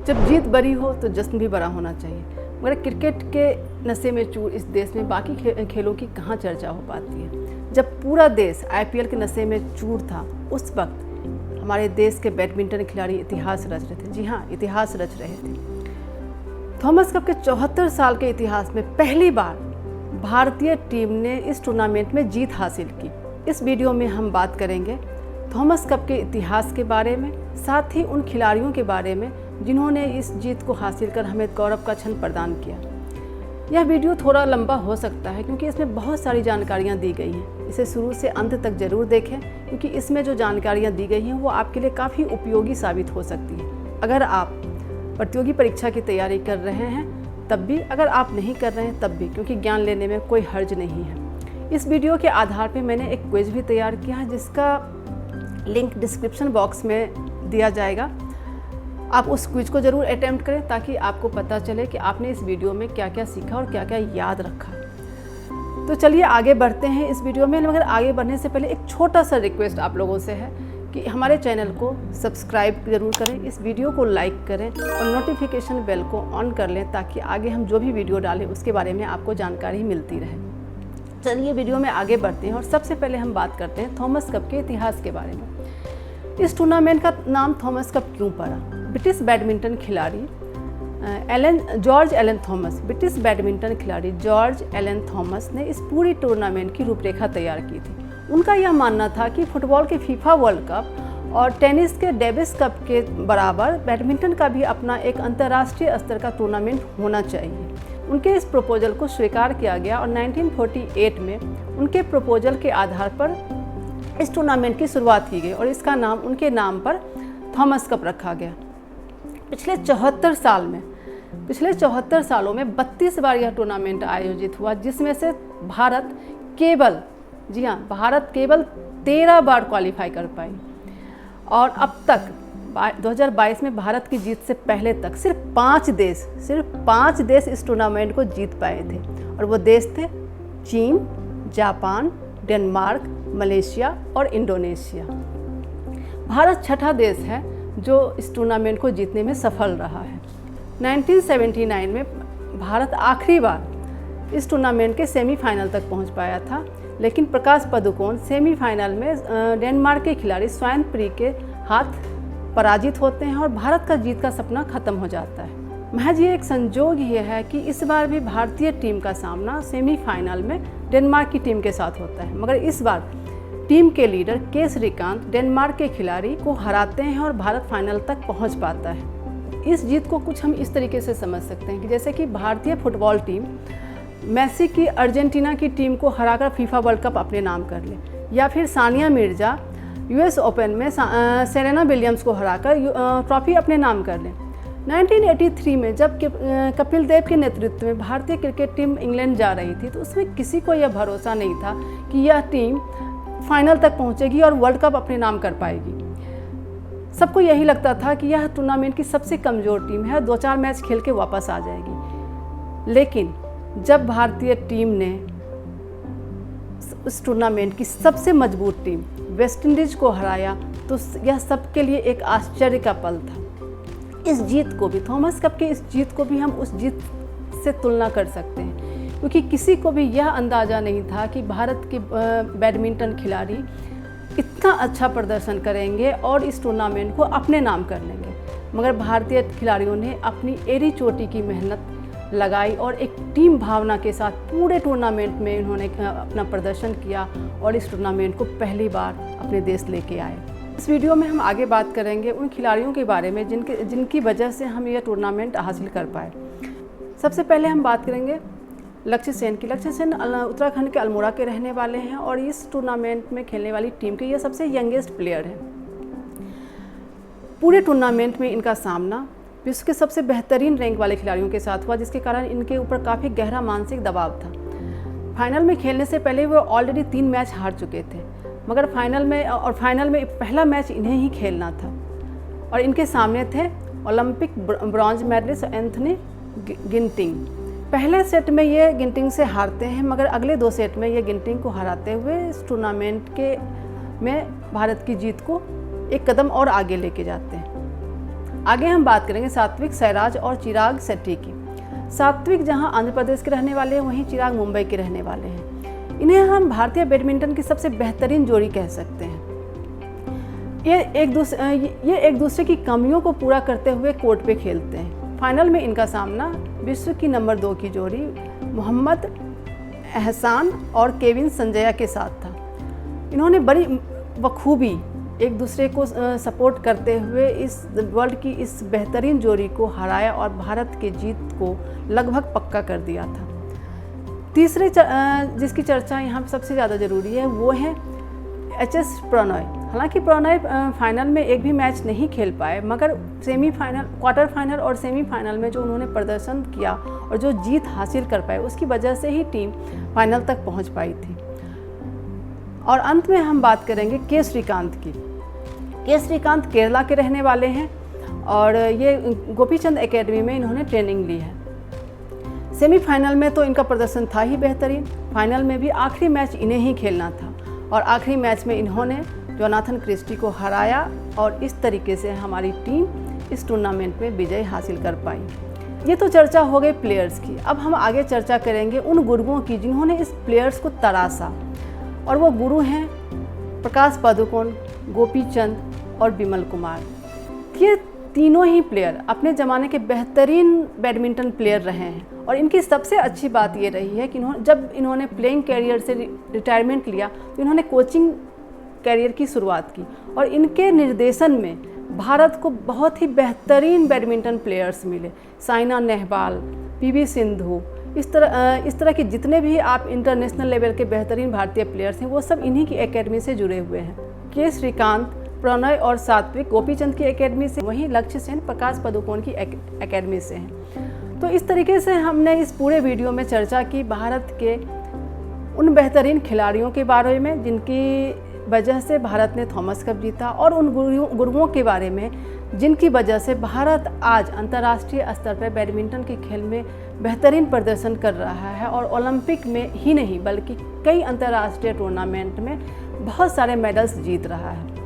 जब जीत बड़ी हो तो जश्न भी बड़ा होना चाहिए, मगर क्रिकेट के नशे में चूर इस देश में बाकी खेलों की कहाँ चर्चा हो पाती है। जब पूरा देश आईपीएल के नशे में चूर था, उस वक्त हमारे देश के बैडमिंटन खिलाड़ी इतिहास रच रहे थे। जी हाँ, इतिहास रच रहे थे। थॉमस कप के 74 साल के इतिहास में पहली बार भारतीय टीम ने इस टूर्नामेंट में जीत हासिल की। इस वीडियो में हम बात करेंगे थॉमस कप के इतिहास के बारे में, साथ ही उन खिलाड़ियों के बारे में जिन्होंने इस जीत को हासिल कर हमें गौरव का क्षण प्रदान किया। यह वीडियो थोड़ा लंबा हो सकता है क्योंकि इसमें बहुत सारी जानकारियाँ दी गई हैं। इसे शुरू से अंत तक ज़रूर देखें क्योंकि इसमें जो जानकारियाँ दी गई हैं वो आपके लिए काफ़ी उपयोगी साबित हो सकती है। अगर आप प्रतियोगी परीक्षा की तैयारी कर रहे हैं तब भी, अगर आप नहीं कर रहे हैं तब भी, क्योंकि ज्ञान लेने में कोई हर्ज नहीं है। इस वीडियो के आधार पर मैंने एक क्विज भी तैयार किया है जिसका लिंक डिस्क्रिप्शन बॉक्स में दिया जाएगा। आप उस क्विज को ज़रूर अटेम्प्ट करें ताकि आपको पता चले कि आपने इस वीडियो में क्या क्या सीखा और क्या क्या याद रखा। तो चलिए आगे बढ़ते हैं इस वीडियो में, मगर आगे बढ़ने से पहले एक छोटा सा रिक्वेस्ट आप लोगों से है कि हमारे चैनल को सब्सक्राइब ज़रूर करें, इस वीडियो को लाइक करें और नोटिफिकेशन बेल को ऑन कर लें ताकि आगे हम जो भी वीडियो डालें उसके बारे में आपको जानकारी मिलती रहे। चलिए वीडियो में आगे बढ़ते हैं और सबसे पहले हम बात करते हैं थॉमस कप के इतिहास के बारे में। इस टूर्नामेंट का नाम थॉमस कप क्यों पड़ा? ब्रिटिश बैडमिंटन खिलाड़ी George Allen Thomas, British badminton खिलाड़ी जॉर्ज एलन थॉमस ने इस पूरी टूर्नामेंट की रूपरेखा तैयार की थी। उनका यह मानना था कि फुटबॉल के फीफा वर्ल्ड कप और टेनिस के डेविस कप के बराबर बैडमिंटन का भी अपना एक अंतर्राष्ट्रीय स्तर का टूर्नामेंट होना चाहिए। उनके इस प्रपोजल को स्वीकार किया गया और 1948 में उनके प्रपोजल के आधार पर इस टूर्नामेंट की शुरुआत की गई और इसका नाम उनके नाम पर थॉमस कप रखा गया। पिछले 74 सालों में 32 बार यह टूर्नामेंट आयोजित हुआ, जिसमें से भारत केवल 13 बार क्वालिफाई कर पाई। और अब तक 2022 में भारत की जीत से पहले तक सिर्फ 5 देश इस टूर्नामेंट को जीत पाए थे और वो देश थे चीन, जापान, डेनमार्क, मलेशिया और इंडोनेशिया। भारत छठा देश है जो इस टूर्नामेंट को जीतने में सफल रहा है। 1979 में भारत आखिरी बार इस टूर्नामेंट के सेमीफाइनल तक पहुंच पाया था, लेकिन प्रकाश पादुकोण सेमीफाइनल में डेनमार्क के खिलाड़ी स्वाइन प्री के हाथ पराजित होते हैं और भारत का जीत का सपना खत्म हो जाता है। महज ये एक संजोग ही है कि इस बार भी भारतीय टीम का सामना सेमीफाइनल में डेनमार्क की टीम के साथ होता है, मगर इस बार टीम के लीडर के श्रीकांत डेनमार्क के खिलाड़ी को हराते हैं और भारत फाइनल तक पहुंच पाता है। इस जीत को कुछ हम इस तरीके से समझ सकते हैं कि जैसे कि भारतीय फुटबॉल टीम मेसी की अर्जेंटीना की टीम को हराकर फीफा वर्ल्ड कप अपने नाम कर ले, या फिर सानिया मिर्जा यूएस ओपन में सेरेना विलियम्स को हराकर ट्रॉफी अपने नाम कर ले। 1983 में जब कपिल देव के नेतृत्व में भारतीय क्रिकेट टीम इंग्लैंड जा रही थी तो उसमें किसी को यह भरोसा नहीं था कि यह टीम फाइनल तक पहुंचेगी और वर्ल्ड कप अपने नाम कर पाएगी। सबको यही लगता था कि यह टूर्नामेंट की सबसे कमज़ोर टीम है, 2-4 मैच खेल के वापस आ जाएगी। लेकिन जब भारतीय टीम ने उस टूर्नामेंट की सबसे मजबूत टीम वेस्ट इंडीज़ को हराया तो यह सबके लिए एक आश्चर्य का पल था। इस जीत को भी, थॉमस कप के इस जीत को भी हम उस जीत से तुलना कर सकते हैं क्योंकि किसी को भी यह अंदाज़ा नहीं था कि भारत के बैडमिंटन खिलाड़ी इतना अच्छा प्रदर्शन करेंगे और इस टूर्नामेंट को अपने नाम कर लेंगे। मगर भारतीय खिलाड़ियों ने अपनी एड़ी चोटी की मेहनत लगाई और एक टीम भावना के साथ पूरे टूर्नामेंट में इन्होंने अपना प्रदर्शन किया और इस टूर्नामेंट को पहली बार अपने देश लेके आए। इस वीडियो में हम आगे बात करेंगे उन खिलाड़ियों के बारे में जिनकी वजह से हम यह टूर्नामेंट हासिल कर पाए। सबसे पहले हम बात करेंगे लक्ष्य सेन की। लक्ष्य सेन उत्तराखंड के अल्मोड़ा के रहने वाले हैं और इस टूर्नामेंट में खेलने वाली टीम के ये सबसे यंगेस्ट प्लेयर हैं। पूरे टूर्नामेंट में इनका सामना विश्व के सबसे बेहतरीन रैंक वाले खिलाड़ियों के साथ हुआ, जिसके कारण इनके ऊपर काफ़ी गहरा मानसिक दबाव था। फाइनल में खेलने से पहले वो ऑलरेडी 3 मैच हार चुके थे, मगर फाइनल में पहला मैच इन्हें ही खेलना था और इनके सामने थे Olympic bronze medallist Anthony Ginting. पहले सेट में ये गिंटिंग से हारते हैं, मगर अगले 2 सेट में ये गिंटिंग को हराते हुए इस टूर्नामेंट में भारत की जीत को एक कदम और आगे लेके जाते हैं। आगे हम बात करेंगे सात्विक साईराज और चिराग शेट्टी की। सात्विक जहां आंध्र प्रदेश के रहने वाले हैं, वहीं चिराग मुंबई के रहने वाले हैं। इन्हें हम भारतीय बैडमिंटन की सबसे बेहतरीन जोड़ी कह सकते हैं। ये एक दूसरे की कमियों को पूरा करते हुए कोर्ट पे खेलते हैं। फाइनल में इनका सामना विश्व की नंबर 2 की जोड़ी मोहम्मद एहसान और केविन संजया के साथ था। इन्होंने बड़ी बखूबी एक दूसरे को सपोर्ट करते हुए इस वर्ल्ड की इस बेहतरीन जोड़ी को हराया और भारत के जीत को लगभग पक्का कर दिया था। तीसरे जिसकी चर्चा यहाँ सबसे ज़्यादा ज़रूरी है वो है एच.एस. प्रणॉय। हालांकि प्रणॉय फाइनल में एक भी मैच नहीं खेल पाए, मगर सेमीफाइनल, क्वार्टर फाइनल और सेमीफाइनल में जो उन्होंने प्रदर्शन किया और जो जीत हासिल कर पाए, उसकी वजह से ही टीम फाइनल तक पहुंच पाई थी। और अंत में हम बात करेंगे के श्रीकांत की। के श्रीकांत केरला के रहने वाले हैं और ये गोपीचंद एकेडमी में इन्होंने ट्रेनिंग ली है। सेमीफाइनल में तो इनका प्रदर्शन था ही बेहतरीन, फाइनल में भी आखिरी मैच इन्हें ही खेलना था और आखिरी मैच में इन्होंने जोनाथन क्रिस्टी को हराया और इस तरीके से हमारी टीम इस टूर्नामेंट में विजय हासिल कर पाई। ये तो चर्चा हो गई प्लेयर्स की। अब हम आगे चर्चा करेंगे उन गुरुओं की जिन्होंने इस प्लेयर्स को तराशा, और वो गुरु हैं प्रकाश पादुकोण, गोपीचंद और बिमल कुमार। ये तीनों ही प्लेयर अपने ज़माने के बेहतरीन बैडमिंटन प्लेयर रहे हैं और इनकी सबसे अच्छी बात ये रही है कि जब इन्होंने प्लेइंग कैरियर से रिटायरमेंट लिया तो इन्होंने कोचिंग कैरियर की शुरुआत की और इनके निर्देशन में भारत को बहुत ही बेहतरीन बैडमिंटन प्लेयर्स मिले। साइना नेहवाल, पी.वी. सिंधु, इस तरह के जितने भी आप इंटरनेशनल लेवल के बेहतरीन भारतीय प्लेयर्स हैं वो सब इन्हीं की एकेडमी से जुड़े हुए हैं। के श्रीकांत, प्रणॉय और सात्विक गोपीचंद की एकेडमी से, वहीं लक्ष्य सेन प्रकाश पादुकोण की एकेडमी से हैं। तो इस तरीके से हमने इस पूरे वीडियो में चर्चा की भारत के उन बेहतरीन खिलाड़ियों के बारे में जिनकी वजह से भारत ने थॉमस कप जीता, और उन गुरुओं के बारे में जिनकी वजह से भारत आज अंतर्राष्ट्रीय स्तर पर बैडमिंटन के खेल में बेहतरीन प्रदर्शन कर रहा है और ओलंपिक में ही नहीं बल्कि कई अंतर्राष्ट्रीय टूर्नामेंट में बहुत सारे मेडल्स जीत रहा है।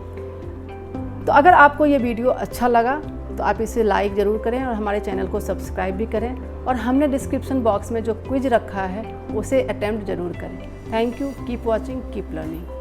तो अगर आपको ये वीडियो अच्छा लगा तो आप इसे लाइक ज़रूर करें और हमारे चैनल को सब्सक्राइब भी करें, और हमने डिस्क्रिप्शन बॉक्स में जो क्विज रखा है उसे अटेम्प्ट ज़रूर करें। Thank you, keep watching, keep learning.